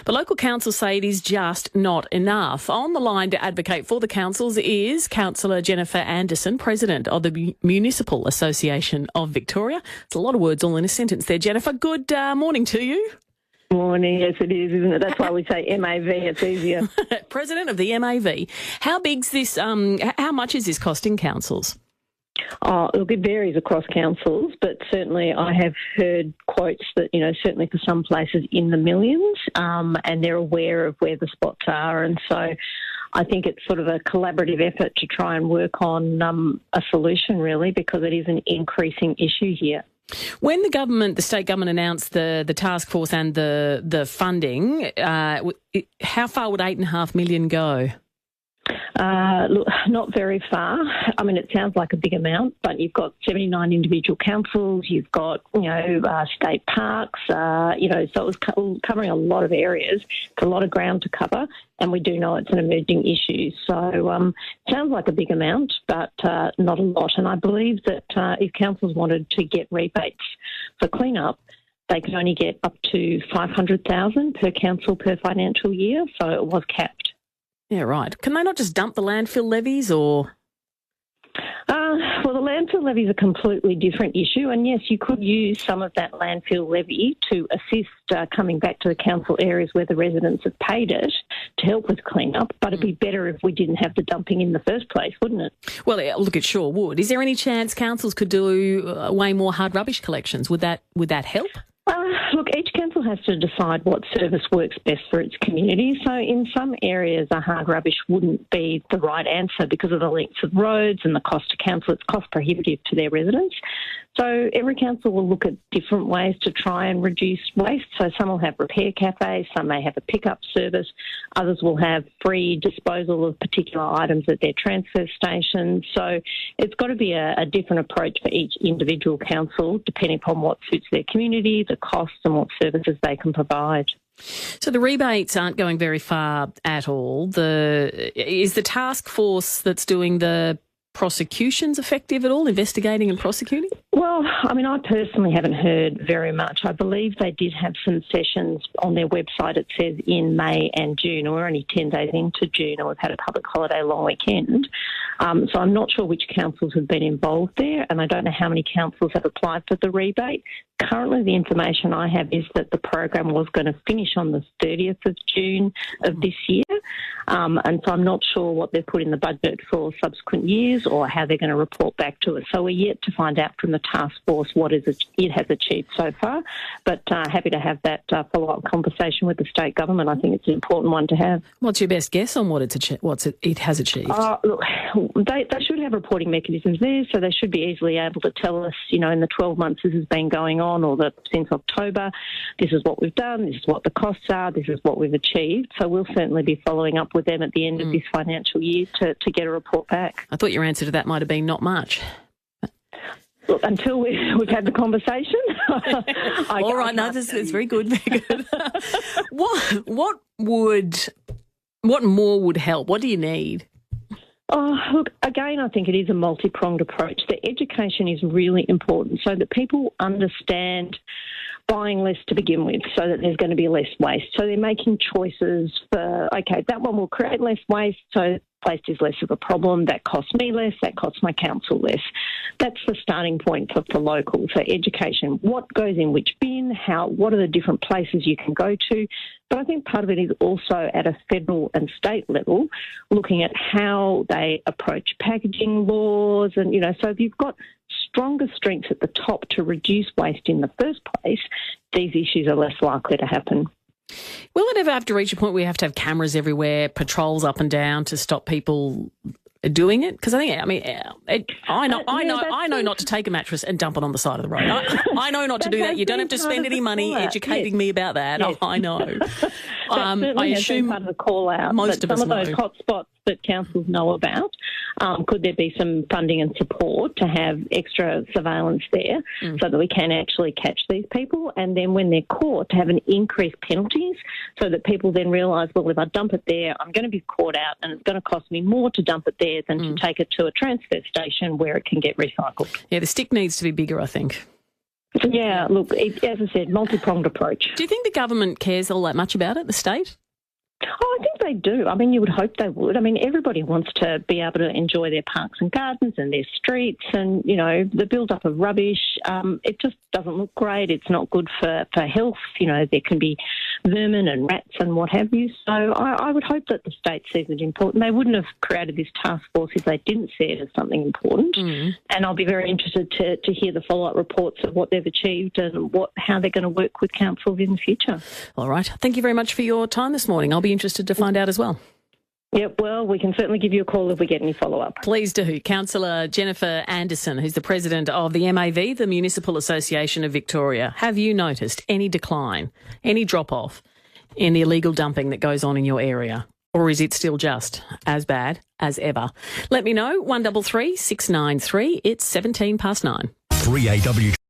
But local councils say it is just not enough. On the line to advocate for the councils is Councillor Jennifer Anderson, President of the Municipal Association of Victoria. It's a lot of words all in a sentence there, Jennifer. Good morning to you. Morning, yes it is, isn't it? That's why we say MAV, it's easier. President of the MAV. How big's this, how much is this costing councils? Oh, look, it varies across councils, but certainly I have heard quotes that, certainly for some places in the millions, and they're aware of where the spots are. And so I think it's sort of a collaborative effort to try and work on a solution, really, because it is an increasing issue here. When the state government announced the task force and the funding, how far would $8.5 million go? Look, not very far. I mean, it sounds like a big amount, but you've got 79 individual councils, you've got, state parks, so it was covering a lot of areas. It's a lot of ground to cover, and we do know it's an emerging issue. So it sounds like a big amount, but not a lot. And I believe that if councils wanted to get rebates for clean-up, they could only get up to $500,000 per council per financial year, so it was capped. Yeah, right. Can they not just dump the landfill levies or...? Well, the landfill levy is a completely different issue, and yes, you could use some of that landfill levy to assist coming back to the council areas where the residents have paid it to help with clean-up, but it'd be better if we didn't have the dumping in the first place, wouldn't it? Well, look, it sure would. Is there any chance councils could do way more hard rubbish collections? Would that help? Look, each council has to decide what service works best for its community. So in some areas, a hard rubbish wouldn't be the right answer because of the lengths of roads and the cost to council. It's cost prohibitive to their residents. So every council will look at different ways to try and reduce waste. So some will have repair cafes, some may have a pickup service, others will have free disposal of particular items at their transfer stations. So it's got to be a different approach for each individual council, depending upon what suits their community, the costs and what services they can provide. So the rebates aren't going very far at all. Is the task force that's doing the prosecutions effective at all, investigating and prosecuting? Well, I mean, I personally haven't heard very much. I believe they did have some sessions on their website, it says in May and June, and we're only 10 days into June and we've had a public holiday long weekend. So I'm not sure which councils have been involved there, and I don't know how many councils have applied for the rebate. Currently, the information I have is that the program was going to finish on the 30th of June of this year, and so I'm not sure what they've put in the budget for subsequent years or how they're going to report back to us. So we're yet to find out from the task force what it has achieved so far, but happy to have that follow-up conversation with the state government. I think it's an important one to have. What's your best guess on what it has achieved? Look, they should have reporting mechanisms there, so they should be easily able to tell us, in the 12 months this has been going on, or since October, this is what we've done, this is what the costs are, this is what we've achieved. So we'll certainly be following up with them at the end of this financial year to get a report back. I thought your answer to that might have been not much. Look, until we've had the conversation. All right, no, it's very good, very good. What more would help? What do you need? Oh, look, again, I think it is a multi-pronged approach. The education is really important so that people understand buying less to begin with so that there's going to be less waste. So they're making choices for, okay, that one will create less waste, so waste is less of a problem. That costs me less, that costs my council less. That's the starting point for local. So education, what goes in which bin, what are the different places you can go to. But I think part of it is also at a federal and state level, looking at how they approach packaging laws. And, so if you've got stronger strengths at the top to reduce waste in the first place, these issues are less likely to happen. Will it ever have to reach a point where you have to have cameras everywhere, patrols up and down to stop people doing it? Because I know not to take a mattress and dump it on the side of the road. I know not to do that. You don't have to spend any money educating me about that. Yes. I know. I assume part of the call out. Most of us know. Some of those hot spots that councils know about, could there be some funding and support to have extra surveillance there so that we can actually catch these people? And then when they're caught, to have an increased penalties so that people then realise, well, if I dump it there, I'm going to be caught out and it's going to cost me more to dump it there than to take it to a transfer station where it can get recycled. Yeah, the stick needs to be bigger, I think. Yeah, look, as I said, multi-pronged approach. Do you think the government cares all that much about it, the state? Oh, I think they do. I mean, you would hope they would. I mean, everybody wants to be able to enjoy their parks and gardens and their streets and, you know, the build-up of rubbish. It just doesn't look great. It's not good for health. You know, there can be vermin and rats and what have you. So I would hope that the state sees it important. They wouldn't have created this task force if they didn't see it as something important. And I'll be very interested to hear the follow-up reports of what they've achieved and how they're going to work with councils in the future. All right. Thank you very much for your time this morning. I'll be interested to find out as well. Yep, well, we can certainly give you a call if we get any follow-up. Please do. Councillor Jennifer Anderson, who's the president of the MAV, the Municipal Association of Victoria. Have you noticed any decline, any drop-off in the illegal dumping that goes on in your area? Or is it still just as bad as ever? Let me know. 133 693. It's 17 past 9. 3AW.